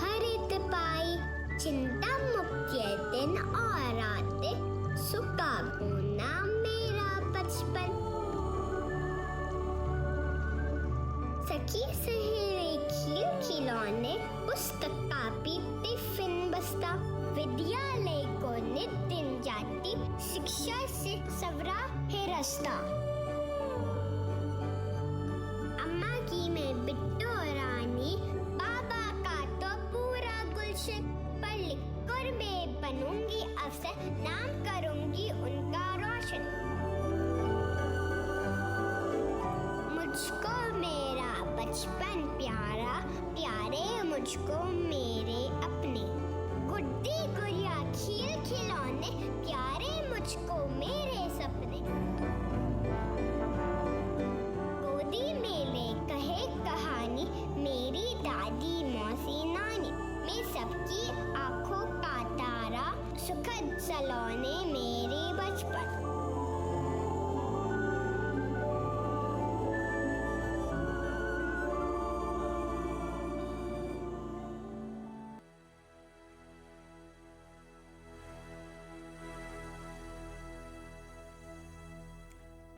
हरित पाई, चिंता मुक्त ये दिन और रातें, सुख का पूना मेरा बचपन। सखी सहेली खेल खिलौने, पुस्तक कापी टिफिन बस्ता, विद्यालय को नित दिन जाती, शिक्षा से सवरा है रास्ता। अम्मा की मैं बिट्टू रानी, बाबा का तो पूरा गुलशन, पढ़ लिख कर मैं बनूंगी अफसर, नाम करूंगी उनका रोशन। मुझको मेरा बचपन प्यारा, प्यारे मुझको मेरे अपने, गुड्डी गुड़िया खेल खिलौने, प्यारे मुझको मेरे सपने। गोदी में ले कहे कहानी, मेरी दादी मौसी नानी, मैं सबकी आंखों का तारा, सुखद सलोने मेरे बचपन।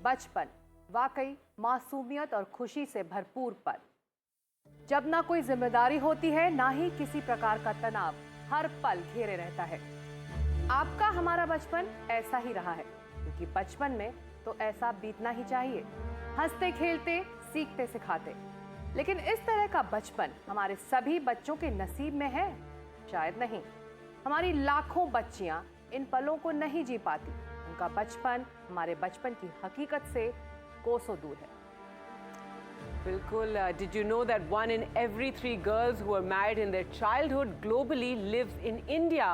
बचपन वाकई मासूमियत और खुशी से भरपूर पल, जब ना कोई जिम्मेदारी होती है ना ही किसी प्रकार का तनाव हर पल घेरे रहता है। आपका हमारा बचपन ऐसा ही रहा है, क्योंकि बचपन में तो ऐसा बीतना ही चाहिए, हंसते खेलते सीखते सिखाते। लेकिन इस तरह का बचपन हमारे सभी बच्चों के नसीब में है? शायद नहीं। हमारी लाखों बच्चियां इन पलों को नहीं जी पाती। उनका बचपन हमारे बचपन की हकीकत से कोसों दूर है। बिल्कुल। Did you know that 1 in every 3 girls who are married in their childhood globally lives in India?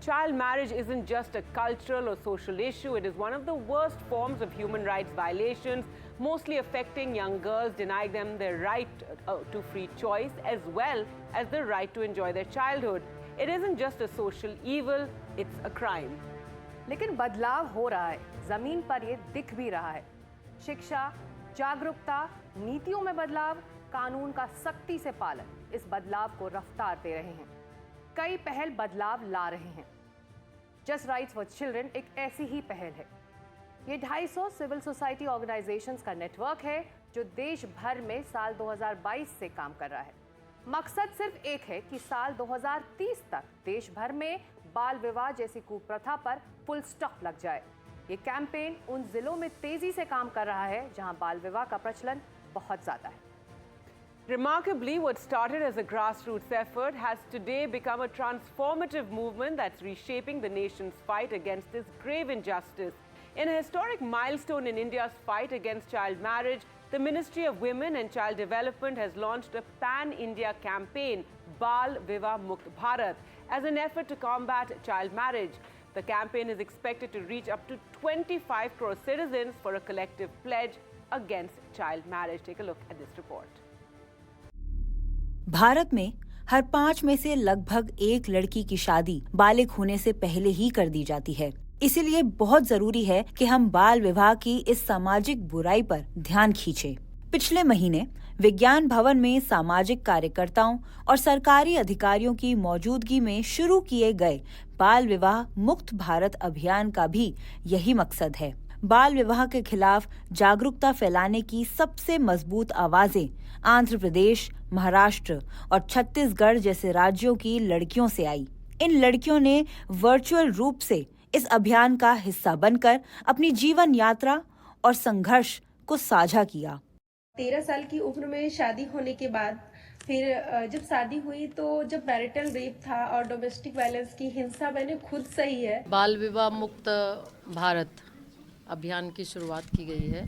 Child marriage isn't just a cultural or social issue. It is one of the worst forms of human rights violations, mostly affecting young girls, denying them their right to free choice as well as the right to enjoy their childhood. It isn't just a social evil, it's a crime. लेकिन बदलाव हो रहा है, जमीन पर ये दिख भी रहा है। शिक्षा, जागरूकता, नीतियों में बदलाव, कानून का सख्ती से पालन इस बदलाव को रफ्तार दे रहे हैं। कई पहल बदलाव ला रहे हैं। जस्ट राइट्स फॉर चिल्ड्रन एक ऐसी ही पहल है। ये 250 सिविल सोसाइटी ऑर्गेनाइजेशंस का नेटवर्क है जो देश भर में साल 2022 से काम कर रहा है। मकसद सिर्फ एक है कि साल 2030 तक देश भर में बाल विवाह जैसी कुप्रथा पर फुल स्टॉप लग जाए। ये कैंपेन उन जिलों में तेजी से काम कर रहा है जहां बाल विवाह का प्रचलन बहुत ज्यादा है। Remarkably, what started as a grassroots effort has today become a transformative movement that's reshaping the nation's fight against this grave injustice. In a historic milestone in India's fight against child marriage, the Ministry of Women and Child Development has launched a pan-India campaign, Bal Vivah Mukt Bharat, as an effort to combat child marriage. The campaign is expected to reach up to 25 crore citizens for a collective pledge against child marriage. Take a look at this report. Bharat में हर 5 में से लगभग 1 लड़की की शादी बालिग होने से पहले ही कर दी जाती है। इसीलिए बहुत जरूरी है कि हम बाल विवाह की इस सामाजिक बुराई पर ध्यान खींचें। पिछले महीने विज्ञान भवन में सामाजिक कार्यकर्ताओं और सरकारी अधिकारियों की मौजूदगी में शुरू किए गए बाल विवाह मुक्त भारत अभियान का भी यही मकसद है। बाल विवाह के खिलाफ जागरूकता फैलाने की सबसे मजबूत आवाजें आंध्र प्रदेश, महाराष्ट्र और छत्तीसगढ़ जैसे राज्यों की लड़कियों से आई। इन लड़कियों ने वर्चुअल रूप से इस अभियान का हिस्सा बनकर अपनी जीवन यात्रा और संघर्ष को साझा किया। 13 साल की उम्र में शादी होने के बाद फिर जब शादी हुई तो जब मैरिटल रेप था और डोमेस्टिक वायलेंस की हिंसा मैंने खुद सही है। बाल विवाह मुक्त भारत अभियान की शुरुआत की गई है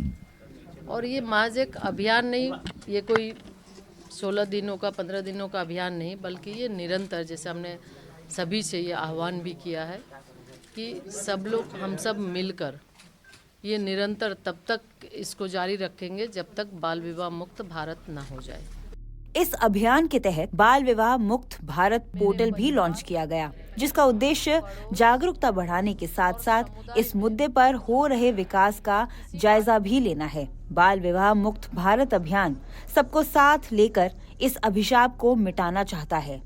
और ये महज एक अभियान नहीं, ये कोई 16 दिनों का 15 दिनों का अभियान नहीं, बल्कि ये निरंतर, जैसे हमने सभी से ये आह्वान भी किया है कि सब लोग, हम सब मिलकर ये निरंतर तब तक इसको जारी रखेंगे जब तक बाल विवाह मुक्त भारत ना हो जाए। इस अभियान के तहत बाल विवाह मुक्त भारत पोर्टल भी लॉन्च किया गया, जिसका उद्देश्य जागरूकता बढ़ाने के साथ साथ इस मुद्दे पर हो रहे विकास का जायजा भी लेना है। बाल विवाह मुक्त भारत अभियान सबको साथ लेकर इस अभिशाप को मिटाना चाहता है।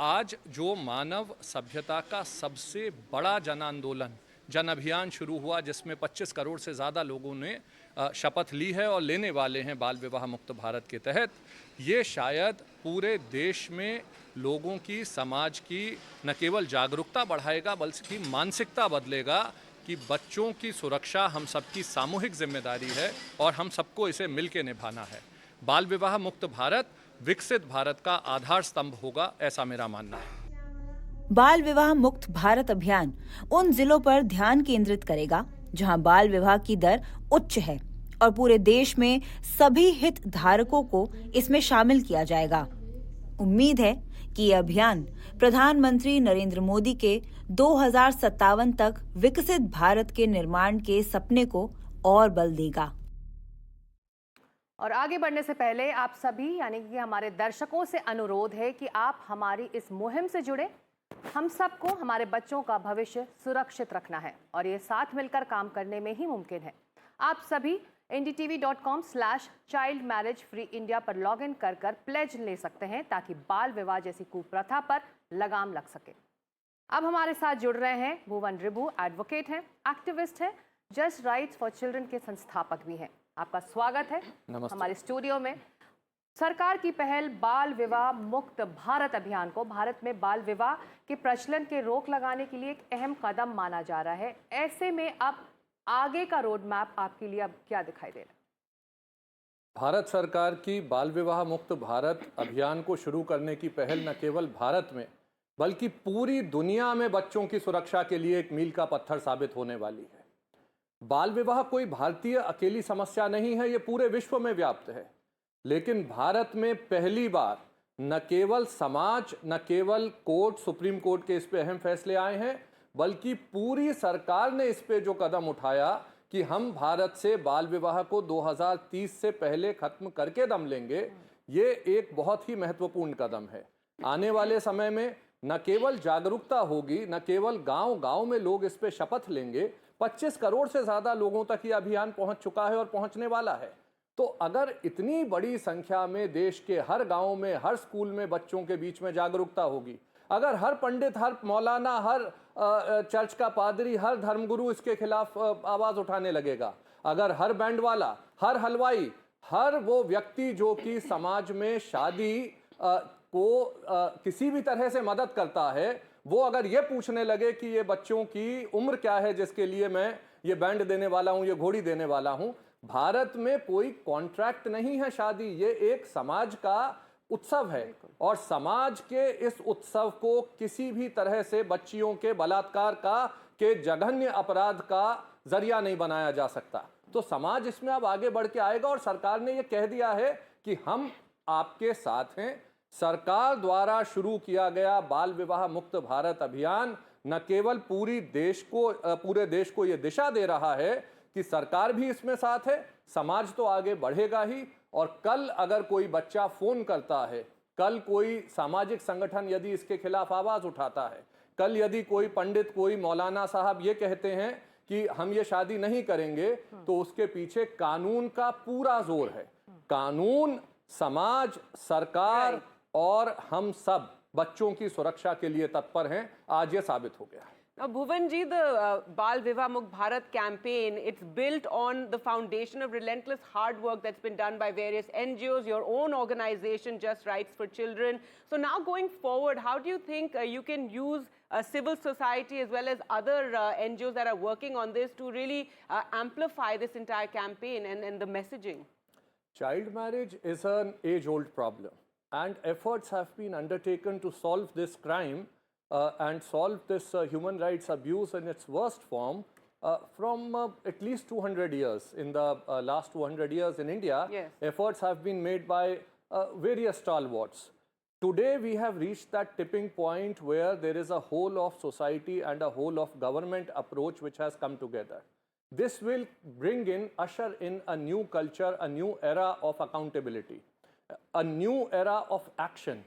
आज जो मानव सभ्यता का सबसे बड़ा जन आंदोलन, जन अभियान शुरू हुआ, जिसमें 25 करोड़ से ज़्यादा लोगों ने शपथ ली है और लेने वाले हैं बाल विवाह मुक्त भारत के तहत, ये शायद पूरे देश में लोगों की, समाज की न केवल जागरूकता बढ़ाएगा बल्कि मानसिकता बदलेगा कि बच्चों की सुरक्षा हम सबकी सामूहिक जिम्मेदारी है और हम सबको इसे मिलकर निभाना है। बाल विवाह मुक्त भारत विकसित भारत का आधार स्तंभ होगा, ऐसा मेरा मानना है। बाल विवाह मुक्त भारत अभियान उन जिलों पर ध्यान केंद्रित करेगा जहां बाल विवाह की दर उच्च है और पूरे देश में सभी हितधारकों को इसमें शामिल किया जाएगा। उम्मीद है कि यह अभियान प्रधानमंत्री नरेंद्र मोदी के 2057 तक विकसित भारत के निर्माण के सपने को और बल देगा। और आगे बढ़ने से पहले आप सभी यानी कि हमारे दर्शकों से अनुरोध है कि आप हमारी इस मुहिम से जुड़े। हम सबको हमारे बच्चों का भविष्य सुरक्षित रखना है और ये साथ मिलकर काम करने में ही मुमकिन है। आप सभी ndtv.com/child marriage free India पर लॉगिन कर प्लेज ले सकते हैं ताकि बाल विवाह जैसी कुप्रथा पर लगाम लग सके। अब हमारे साथ जुड़ रहे हैं भुवन रिबू, एडवोकेट हैं, एक्टिविस्ट हैं, जस्ट राइट्स फॉर चिल्ड्रन के संस्थापक भी हैं। आपका स्वागत है हमारे स्टूडियो में। सरकार की पहल बाल विवाह मुक्त भारत अभियान को भारत में बाल विवाह के प्रचलन के रोक लगाने के लिए एक अहम कदम माना जा रहा है। ऐसे में अब आगे का रोड मैप आपके लिए अब क्या दिखाई दे रहा है? भारत सरकार की बाल विवाह मुक्त भारत अभियान को शुरू करने की पहल न केवल भारत में बल्कि पूरी दुनिया में बच्चों की सुरक्षा के लिए एक मील का पत्थर साबित होने वाली है। बाल विवाह कोई भारतीय अकेली समस्या नहीं है, ये पूरे विश्व में व्याप्त है। लेकिन भारत में पहली बार न केवल समाज, न केवल कोर्ट, सुप्रीम कोर्ट के इस पे अहम फैसले आए हैं, बल्कि पूरी सरकार ने इस पे जो कदम उठाया कि हम भारत से बाल विवाह को 2030 से पहले खत्म करके दम लेंगे, ये एक बहुत ही महत्वपूर्ण कदम है। आने वाले समय में न केवल जागरूकता होगी, न केवल गांव-गांव में लोग इस पे शपथ लेंगे, 25 करोड़ से ज़्यादा लोगों तक ये अभियान पहुंच चुका है और पहुंचने वाला है। तो अगर इतनी बड़ी संख्या में देश के हर गांव में, हर स्कूल में बच्चों के बीच में जागरूकता होगी, अगर हर पंडित, हर मौलाना, हर चर्च का पादरी, हर धर्मगुरु इसके खिलाफ आवाज़ उठाने लगेगा, अगर हर बैंड वाला, हर हलवाई, हर वो व्यक्ति जो कि समाज में शादी को किसी भी तरह से मदद करता है, वो अगर ये पूछने लगे कि ये बच्चों की उम्र क्या है जिसके लिए मैं ये बैंड देने वाला हूँ, ये घोड़ी देने वाला हूँ। भारत में कोई कॉन्ट्रैक्ट नहीं है शादी, ये एक समाज का उत्सव है और समाज के इस उत्सव को किसी भी तरह से बच्चियों के बलात्कार का, के जघन्य अपराध का जरिया नहीं बनाया जा सकता। तो समाज इसमें अब आगे बढ़ के आएगा और सरकार ने ये कह दिया है कि हम आपके साथ हैं। सरकार द्वारा शुरू किया गया बाल विवाह मुक्त भारत अभियान न केवल पूरे देश को ये दिशा दे रहा है कि सरकार भी इसमें साथ है, समाज तो आगे बढ़ेगा ही। और कल अगर कोई बच्चा फोन करता है, कल कोई सामाजिक संगठन यदि इसके खिलाफ आवाज उठाता है, कल यदि कोई पंडित, कोई मौलाना साहब ये कहते हैं कि हम ये शादी नहीं करेंगे, तो उसके पीछे कानून का पूरा जोर है। कानून, समाज, सरकार और हम सब बच्चों की सुरक्षा के लिए तत्पर हैं। आज ये साबित हो गया है। Now, Bhuvan ji, the Bal Vivah Mukt Bharat campaign, it's built on the foundation of relentless hard work that's been done by various NGOs, your own organization, Just Rights for Children. So now going forward, how do you think you can use civil society as well as other NGOs that are working on this to really amplify this entire campaign and the messaging? Child marriage is an age-old problem, and efforts have been undertaken to solve this crime and solve this human rights abuse in its worst form from at least 200 years. In the last 200 years in India, yes, efforts have been made by various stalwarts. Today we have reached that tipping point where there is a whole of society and a whole of government approach which has come together. This will usher in a new culture, a new era of accountability, a new era of action.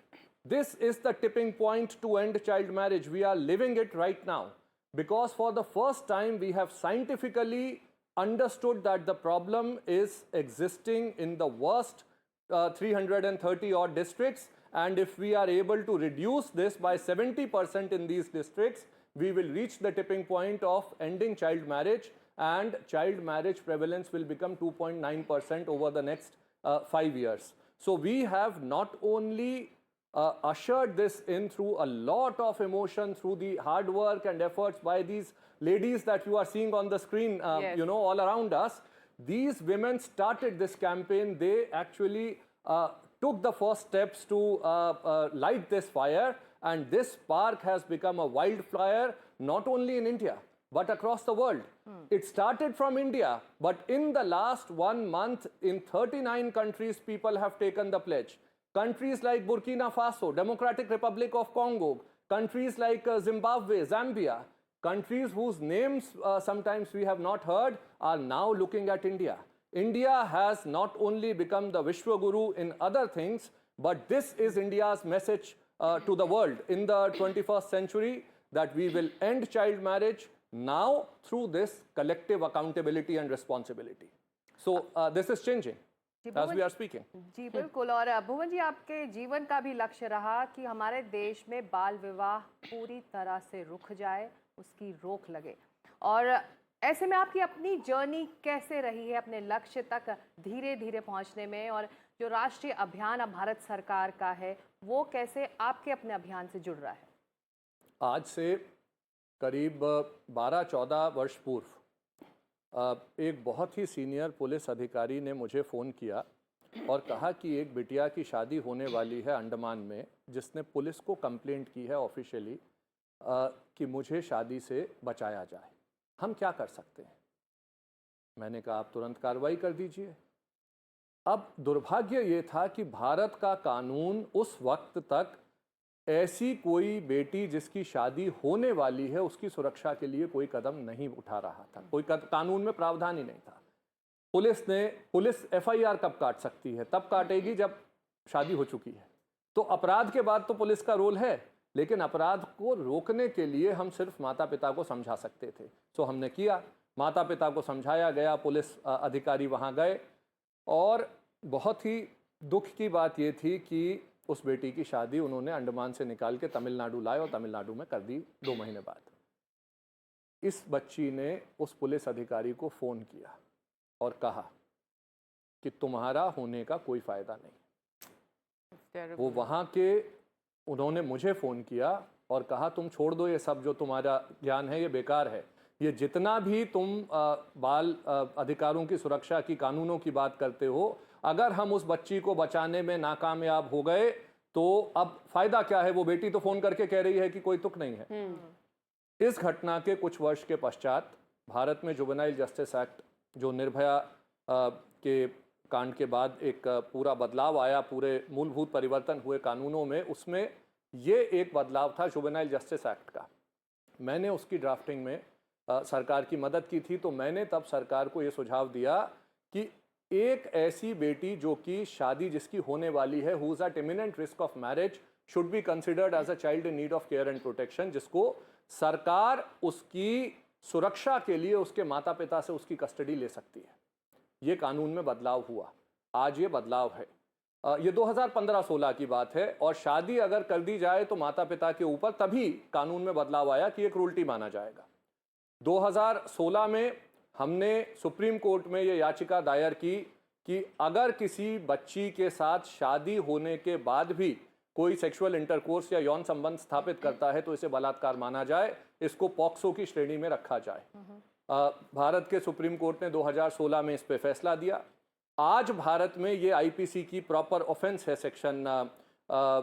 This is the tipping point to end child marriage. We are living it right now because for the first time we have scientifically understood that the problem is existing in the worst 330 odd districts, And if we are able to reduce this by 70% in these districts, we will reach the tipping point of ending child marriage, and child marriage prevalence will become 2.9% over the next 5 years. So we have not only ushered this in through a lot of emotion, through the hard work and efforts by these ladies that you are seeing on the screen, Yes. you know, all around us. These women started this campaign. They actually took the first steps to light this fire, and this spark has become a wildfire, not only in India, but across the world. It started from India, but in the last 1 month, in 39 countries, people have taken the pledge. Countries like Burkina Faso, Democratic Republic of Congo, countries like Zimbabwe, Zambia, countries whose names sometimes we have not heard, are now looking at India. India has not only become the Vishwa Guru in other things, but this is India's message to the world in the 21st century, that we will end child marriage now through this collective accountability and responsibility. So this is changing as we are speaking. जी बिल्कुल। और भुवन जी, आपके जीवन का भी लक्ष्य रहा कि हमारे देश में बाल विवाह पूरी तरह से रुक जाए, उसकी रोक लगे। और ऐसे में आपकी अपनी जर्नी कैसे रही है अपने लक्ष्य तक धीरे धीरे पहुंचने में, और जो राष्ट्रीय अभियान अब भारत सरकार का है वो कैसे आपके अपने अभियान से जुड़ रहा है? आज से करीब 12-14 वर्ष पूर्व एक बहुत ही सीनियर पुलिस अधिकारी ने मुझे फ़ोन किया और कहा कि एक बिटिया की शादी होने वाली है अंडमान में, जिसने पुलिस को कंप्लेंट की है ऑफिशियली कि मुझे शादी से बचाया जाए, हम क्या कर सकते हैं? मैंने कहा आप तुरंत कार्रवाई कर दीजिए। अब दुर्भाग्य ये था कि भारत का कानून उस वक्त तक ऐसी कोई बेटी जिसकी शादी होने वाली है उसकी सुरक्षा के लिए कोई कदम नहीं उठा रहा था, कोई कानून में प्रावधान ही नहीं था। पुलिस एफआईआर कब काट सकती है? तब काटेगी जब शादी हो चुकी है। तो अपराध के बाद तो पुलिस का रोल है, लेकिन अपराध को रोकने के लिए हम सिर्फ माता पिता को समझा सकते थे। सो हमने किया, माता पिता को समझाया गया, पुलिस अधिकारी वहाँ गए, और बहुत ही दुख की बात ये थी कि उस बेटी की शादी उन्होंने अंडमान से निकाल के तमिलनाडु लाए और तमिलनाडु में कर दी 2 महीने बाद। इस बच्ची ने उस पुलिस अधिकारी को फ़ोन किया और कहा कि तुम्हारा होने का कोई फ़ायदा नहीं। वो वहाँ के, उन्होंने मुझे फ़ोन किया और कहा तुम छोड़ दो ये सब, जो तुम्हारा ज्ञान है ये बेकार है, ये जितना भी तुम बाल अधिकारों की सुरक्षा की कानूनों की बात करते हो, अगर हम उस बच्ची को बचाने में नाकामयाब हो गए तो अब फ़ायदा क्या है? वो बेटी तो फ़ोन करके कह रही है कि कोई तुक नहीं है। इस घटना के कुछ वर्ष के पश्चात भारत में जुवेनाइल जस्टिस एक्ट, जो निर्भया के कांड के बाद एक पूरा बदलाव आया, पूरे मूलभूत परिवर्तन हुए कानूनों में, उसमें ये एक बदलाव था जुवेनाइल जस्टिस एक्ट का। मैंने उसकी ड्राफ्टिंग में सरकार की मदद की थी। तो मैंने तब सरकार को ये सुझाव दिया कि एक ऐसी बेटी जो कि शादी जिसकी होने वाली है, who is at imminent risk of marriage, should be considered as a child in need of care and protection, जिसको सरकार उसकी सुरक्षा के लिए उसके माता पिता से उसकी कस्टडी ले सकती है। ये कानून में बदलाव हुआ, आज ये बदलाव है। ये 2015-16 की बात है, और शादी अगर कर दी जाए तो माता पिता के ऊपर तभी कानून में बदलाव आया कि एक क्रूल्टी माना जाएगा। 2016 में हमने सुप्रीम कोर्ट में ये याचिका दायर की कि अगर किसी बच्ची के साथ शादी होने के बाद भी कोई सेक्सुअल इंटरकोर्स या यौन संबंध स्थापित करता है तो इसे बलात्कार माना जाए, इसको पॉक्सो की श्रेणी में रखा जाए। भारत के सुप्रीम कोर्ट ने 2016 में इस पे फैसला दिया। आज भारत में ये आईपीसी की प्रॉपर ऑफेंस है। सेक्शन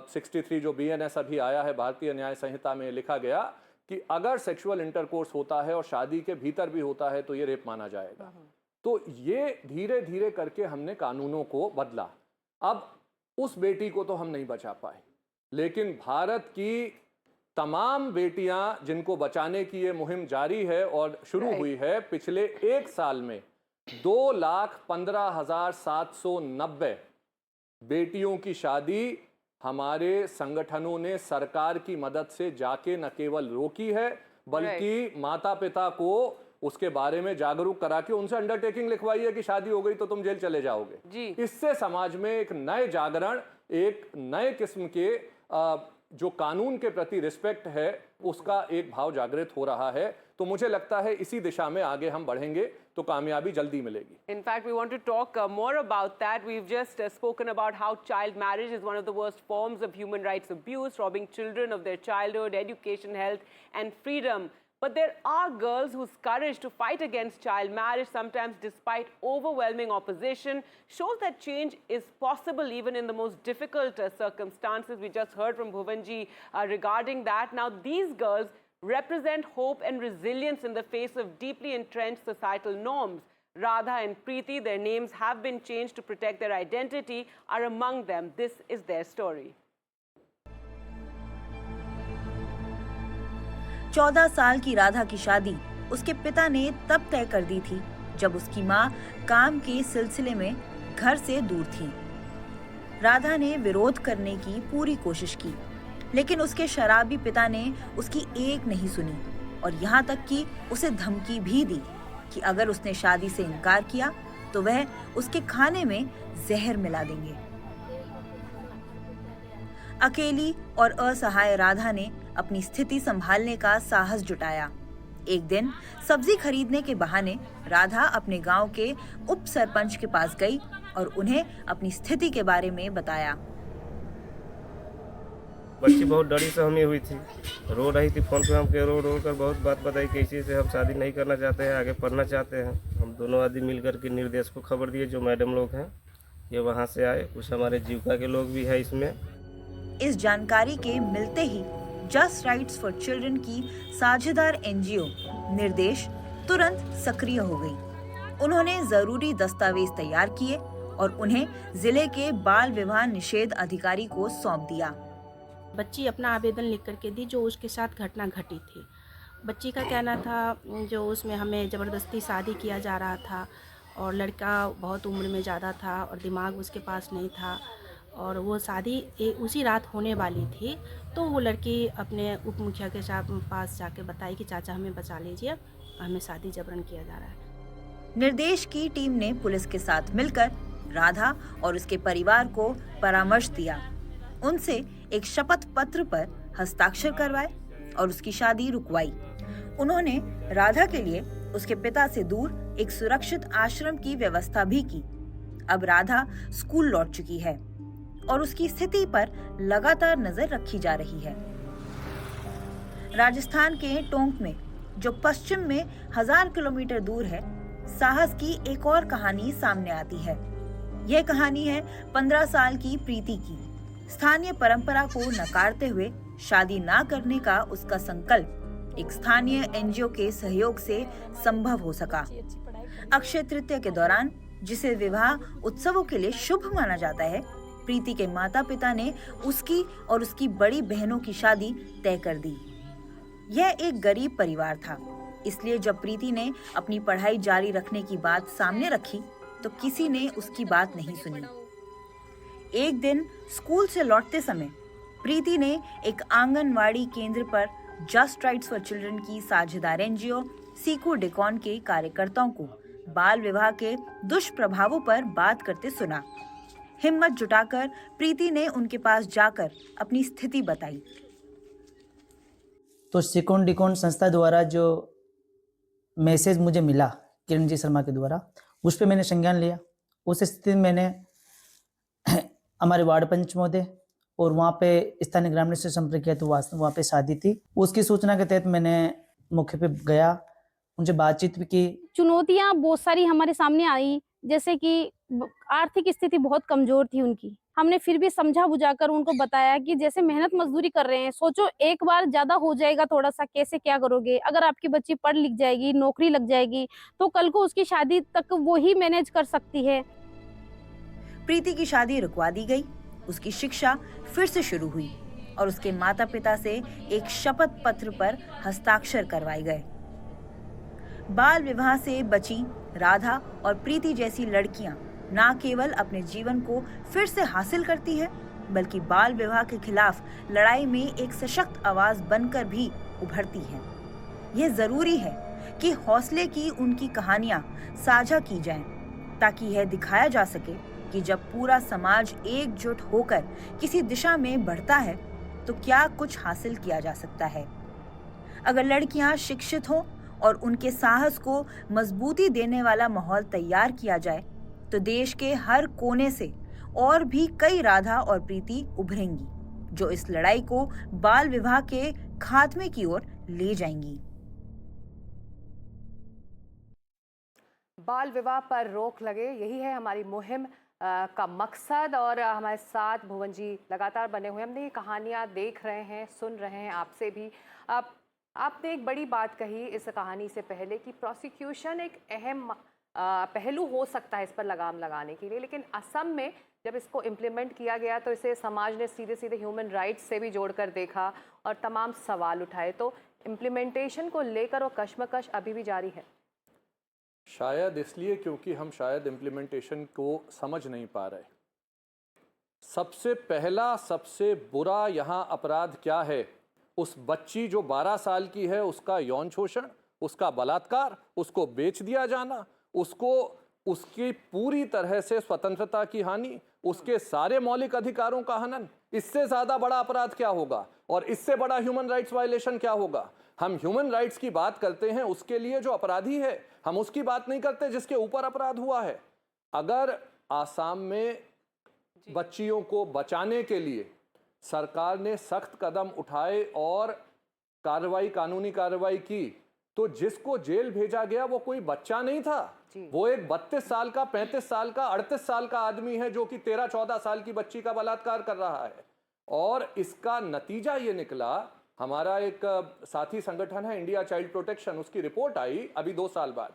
63 जो बीएनएस अभी आया है, भारतीय न्याय संहिता में लिखा गया कि अगर सेक्सुअल इंटरकोर्स होता है और शादी के भीतर भी होता है तो ये रेप माना जाएगा। तो ये धीरे धीरे करके हमने कानूनों को बदला। अब उस बेटी को तो हम नहीं बचा पाए, लेकिन भारत की तमाम बेटियां जिनको बचाने की ये मुहिम जारी है और शुरू हुई है, पिछले 1 साल में 2,15,790 बेटियों की शादी हमारे संगठनों ने सरकार की मदद से जाके न केवल रोकी है, बल्कि माता पिता को उसके बारे में जागरूक करा के उनसे अंडरटेकिंग लिखवाई है कि शादी हो गई तो तुम जेल चले जाओगे। इससे समाज में एक नए जागरण, एक नए किस्म के जो कानून के प्रति रिस्पेक्ट है उसका एक भाव जागृत हो रहा है। तो मुझे लगता है इसी दिशा में आगे हम बढ़ेंगे तो कामयाबी जल्दी मिलेगी। In fact, we want to talk more about that. We've just spoken about how child marriage is one of the worst forms of human rights abuse, robbing children of their childhood, education, health, and freedom. But there are girls whose courage to fight against child marriage, sometimes despite overwhelming opposition, shows that change is possible even in the most difficult circumstances. We just heard from Bhuvanji regarding that. Now, these girls represent hope and resilience in the face of deeply entrenched societal norms. Radha and Preeti, their names have been changed to protect their identity, are among them. This is their story. 14 साल की राधा की शादी उसके पिता ने तब तय कर दी थी जब उसकी माँ काम के सिलसिले में घर से दूर थी। राधा ने विरोध करने की पूरी कोशिश की, लेकिन उसके शराबी पिता ने उसकी एक नहीं सुनी और यहाँ तक कि उसे धमकी भी दी कि अगर उसने शादी से इनकार किया तो वह उसके खाने में जहर मिला देंगे। अकेली और असहाय राधा ने अपनी स्थिति संभालने का साहस जुटाया। एक दिन सब्जी खरीदने के बहाने राधा अपने गांव के उप सरपंच के पास गई और उन्हें अपनी स्थिति के बारे में बताया। बच्ची बहुत डरी सहमी हुई थी, रो रही थी फोन पे हमके रो कर बहुत बात बताई कि इसी से हम शादी नहीं करना चाहते हैं, आगे पढ़ना चाहते हैं। हम दोनों आदमी मिलकर के निर्देश को खबर दिए, जो मैडम लोग हैं ये वहाँ से आए, कुछ हमारे जीविका के लोग भी हैं इसमें। इस जानकारी के मिलते ही जस्ट राइट्स फॉर चिल्ड्रन की साझेदार एनजीओ निर्देश तुरंत सक्रिय हो गई। उन्होंने जरूरी दस्तावेज तैयार किए और उन्हें जिले के बाल विवाह निषेध अधिकारी को सौंप दिया। बच्ची अपना आवेदन लिख करके दी जो उसके साथ घटना घटी थी। बच्ची का कहना था जो उसमें हमें ज़बरदस्ती शादी किया जा रहा था और लड़का बहुत उम्र में ज़्यादा था और दिमाग उसके पास नहीं था और वो शादी उसी रात होने वाली थी। तो वो लड़की अपने उप मुखिया के पास जाके बताई कि चाचा हमें बचा लीजिए, हमें शादी जबरन किया जा रहा है। निर्देश की टीम ने पुलिस के साथ मिलकर राधा और उसके परिवार को परामर्श दिया, उनसे एक शपथ पत्र पर हस्ताक्षर करवाए और उसकी शादी रुकवाई। उन्होंने राधा के लिए उसके पिता से दूर एक सुरक्षित आश्रम की व्यवस्था भी की। अब राधा स्कूल लौट चुकी है और उसकी स्थिति पर लगातार नजर रखी जा रही है। राजस्थान के टोंक में, जो पश्चिम में 1000 किलोमीटर दूर है, साहस की एक और कहानी सामने आती है। यह कहानी है 15 साल की प्रीति की। स्थानीय परंपरा को नकारते हुए शादी ना करने का उसका संकल्प एक स्थानीय एनजीओ के सहयोग से संभव हो सका। अक्षय तृतीया के दौरान, जिसे विवाह उत्सवों के लिए शुभ माना जाता है, प्रीति के माता पिता ने उसकी और उसकी बड़ी बहनों की शादी तय कर दी। यह एक गरीब परिवार था, इसलिए जब प्रीति ने अपनी पढ़ाई जारी रखने की बात सामने रखी तो किसी ने उसकी बात नहीं सुनी। एक दिन स्कूल से लौटते समय प्रीति ने एक आंगनवाड़ी केंद्र पर जस्ट राइट्स फॉर चिल्ड्रन की साझेदार एनजीओ सीकू डिकॉन के कार्यकर्ताओं को बाल विवाह के दुष्प्रभावों पर बात करते सुना। हिम्मत जुटाकर प्रीति ने उनके पास जाकर अपनी स्थिति बताई। तो सिकोन डिकोन संस्था द्वारा जो मैसेज मुझे मिला किरण जी शर्मा के द्वारा, उस पर मैंने संज्ञान लिया। उस स्थिति में मैंने हमारे वार्ड पंच महोदय और वहाँ पे स्थानीय ग्रामीण से संपर्क किया, तो वहाँ पे शादी थी। उसकी सूचना के तहत मैंने मुख्य पे गया, उनसे बातचीत भी की। चुनौतियाँ बहुत सारी हमारे सामने आई, जैसे कि आर्थिक स्थिति बहुत कमजोर थी उनकी। हमने फिर भी समझा बुझाकर उनको बताया कि जैसे मेहनत मजदूरी कर रहे हैं, सोचो एक बार ज्यादा हो जाएगा थोड़ा सा, कैसे क्या करोगे। अगर आपकी बच्ची पढ़ लिख जाएगी, नौकरी लग जाएगी, तो कल को उसकी शादी तक वो ही मैनेज कर सकती है। प्रीति की शादी रुकवा दी गई, उसकी शिक्षा फिर से शुरू हुई और उसके माता पिता से एक शपथ पत्र पर हस्ताक्षर करवाए गए। बाल विवाह से बची राधा और प्रीति जैसी लड़कियां न केवल अपने जीवन को फिर से हासिल करती है, बल्कि बाल विवाह के खिलाफ लड़ाई में एक सशक्त आवाज बनकर भी उभरती है। यह जरूरी है कि हौसले की उनकी कहानियां साझा की जाएं, ताकि यह दिखाया जा सके कि जब पूरा समाज एकजुट होकर किसी दिशा में बढ़ता है तो क्या कुछ हासिल किया जा सकता है। अगर लड़कियां शिक्षित हों और उनके साहस को मजबूती देने वाला माहौल तैयार किया जाए तो देश के हर कोने से और भी कई राधा और प्रीति उभरेंगी जो इस लड़ाई को बाल विवाह के खात्मे की ओर ले जाएंगी। बाल विवाह पर रोक लगे, यही है हमारी मुहिम का मकसद। और हमारे साथ भुवन जी लगातार बने हुए, हमने ये कहानियाँ देख रहे हैं, सुन रहे हैं आपसे भी। आपने एक बड़ी बात कही इस कहानी से पहले कि प्रोसिक्यूशन एक अहम पहलू हो सकता है इस पर लगाम लगाने के लिए, लेकिन असम में जब इसको इम्प्लीमेंट किया गया तो इसे समाज ने सीधे सीधे ह्यूमन राइट्स से भी जोड़कर देखा और तमाम सवाल उठाए। तो इम्प्लीमेंटेशन को लेकर वो कश्मकश अभी भी जारी है। शायद इसलिए क्योंकि हम शायद इम्प्लीमेंटेशन को समझ नहीं पा रहे। सबसे पहला सबसे बुरा यहाँ अपराध क्या है? उस बच्ची जो 12 साल की है उसका यौन शोषण, उसका बलात्कार, उसको बेच दिया जाना, उसको उसकी पूरी तरह से स्वतंत्रता की हानि, उसके सारे मौलिक अधिकारों का हनन। इससे ज्यादा बड़ा अपराध क्या होगा? और इससे बड़ा ह्यूमन राइट्स वायलेशन क्या होगा? हम ह्यूमन राइट्स की बात करते हैं उसके लिए जो अपराधी है, हम उसकी बात नहीं करते जिसके ऊपर अपराध हुआ है। अगर आसाम में बच्चियों को बचाने के लिए सरकार ने सख्त कदम उठाए और कानूनी कार्रवाई की, तो जिसको जेल भेजा गया वो कोई बच्चा नहीं था, वो एक 32 साल का, 35 साल का, 38 साल का आदमी है जो कि 13-14 साल की बच्ची का बलात्कार कर रहा है। और इसका नतीजा ये निकला, हमारा एक साथी संगठन है इंडिया चाइल्ड प्रोटेक्शन, उसकी रिपोर्ट आई अभी 2 साल बाद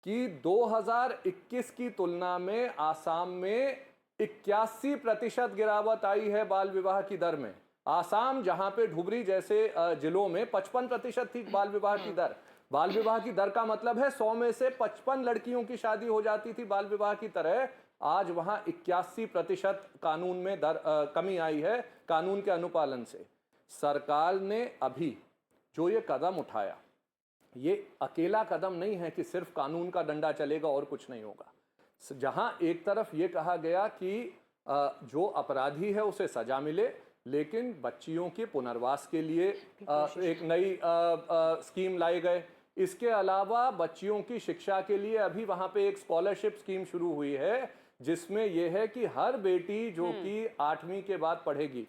कि 2021 की तुलना में आसाम में 81% गिरावट आई है बाल विवाह की दर में। आसाम जहां पे धुबरी जैसे जिलों में 55% थी बाल विवाह की दर। बाल विवाह की दर का मतलब है 100 में से 55 लड़कियों की शादी हो जाती थी बाल विवाह की तरह। आज वहां 81% कानून में कमी आई है कानून के अनुपालन से। सरकार ने अभी जो ये कदम उठाया, ये अकेला कदम नहीं है कि सिर्फ कानून का डंडा चलेगा और कुछ नहीं होगा। जहां एक तरफ ये कहा गया कि जो अपराधी है उसे सजा मिले, लेकिन बच्चियों के पुनर्वास के लिए एक नई स्कीम लाए गए। इसके अलावा बच्चियों की शिक्षा के लिए अभी वहां पे एक स्कॉलरशिप स्कीम शुरू हुई है जिसमें यह है कि हर बेटी जो कि 8वीं के बाद पढ़ेगी,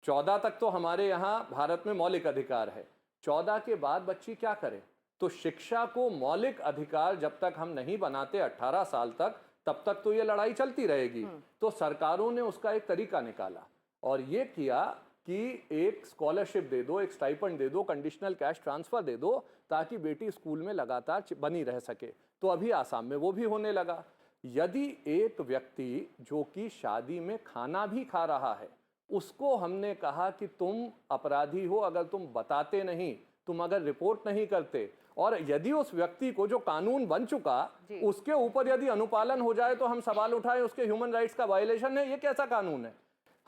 14 तक तो हमारे यहाँ भारत में मौलिक अधिकार है, 14 के बाद बच्ची क्या करे? तो शिक्षा को मौलिक अधिकार जब तक हम नहीं बनाते 18 साल तक, तब तक तो ये लड़ाई चलती रहेगी। तो सरकारों ने उसका एक तरीका निकाला और ये किया कि एक स्कॉलरशिप दे दो, एक स्टाइपेंड दे दो, कंडीशनल कैश ट्रांसफर दे दो ताकि बेटी स्कूल में लगातार बनी रह सके। तो अभी आसाम में वो भी होने लगा। यदि एक व्यक्ति जो कि शादी में खाना भी खा रहा है, उसको हमने कहा कि तुम अपराधी हो अगर तुम बताते नहीं, तुम अगर रिपोर्ट नहीं करते, और यदि उस व्यक्ति को जो कानून बन चुका उसके ऊपर यदि अनुपालन हो जाए तो हम सवाल उठाएं उसके ह्यूमन राइट्स का वायलेशन है। ये कैसा कानून है?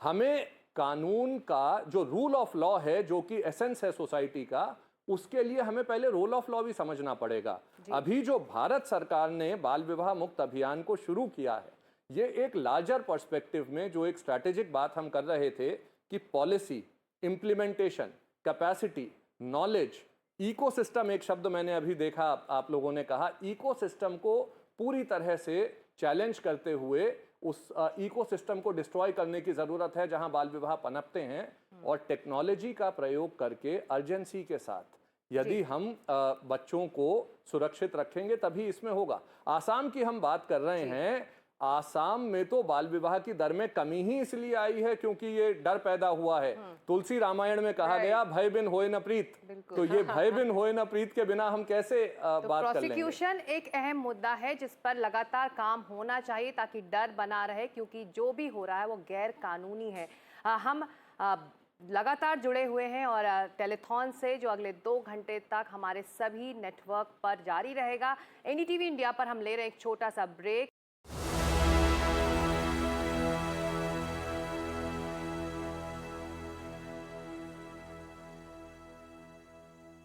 हमें कानून का जो रूल ऑफ लॉ है, जो कि एसेंस है सोसाइटी का, उसके लिए हमें पहले रूल ऑफ लॉ भी समझना पड़ेगा। अभी जो भारत सरकार ने बाल विवाह मुक्त अभियान को शुरू किया है, ये एक लार्जर पर्सपेक्टिव में जो एक स्ट्रैटेजिक बात हम कर रहे थे कि policy, implementation, capacity, knowledge, ecosystem, एक शब्द मैंने अभी देखा आप लोगों ने कहा, इकोसिस्टम को पूरी तरह से चैलेंज करते हुए उस इकोसिस्टम को डिस्ट्रॉय करने की जरूरत है जहां बाल विवाह पनपते हैं। और टेक्नोलॉजी का प्रयोग करके अर्जेंसी के साथ यदि हम बच्चों को सुरक्षित रखेंगे तभी इसमें होगा। आसाम की हम बात कर रहे हैं, आसाम में तो बाल विवाह की दर में कमी ही इसलिए आई है क्योंकि ये डर पैदा हुआ है। तुलसी रामायण में कहा गया भय बिन होए न प्रीत, तो ये भय बिन होए न प्रीत के बिना हम कैसे बात कर लेंगे? प्रोसिक्यूशन एक अहम मुद्दा है जिस पर लगातार काम होना चाहिए ताकि डर बना रहे, क्योंकि जो भी हो रहा है वो गैर कानूनी है। हम लगातार जुड़े हुए हैं और टेलीथॉन से जो अगले 2 घंटे तक हमारे सभी नेटवर्क पर जारी रहेगा। एनडीटीवी इंडिया पर हम ले रहे हैं एक छोटा सा ब्रेक।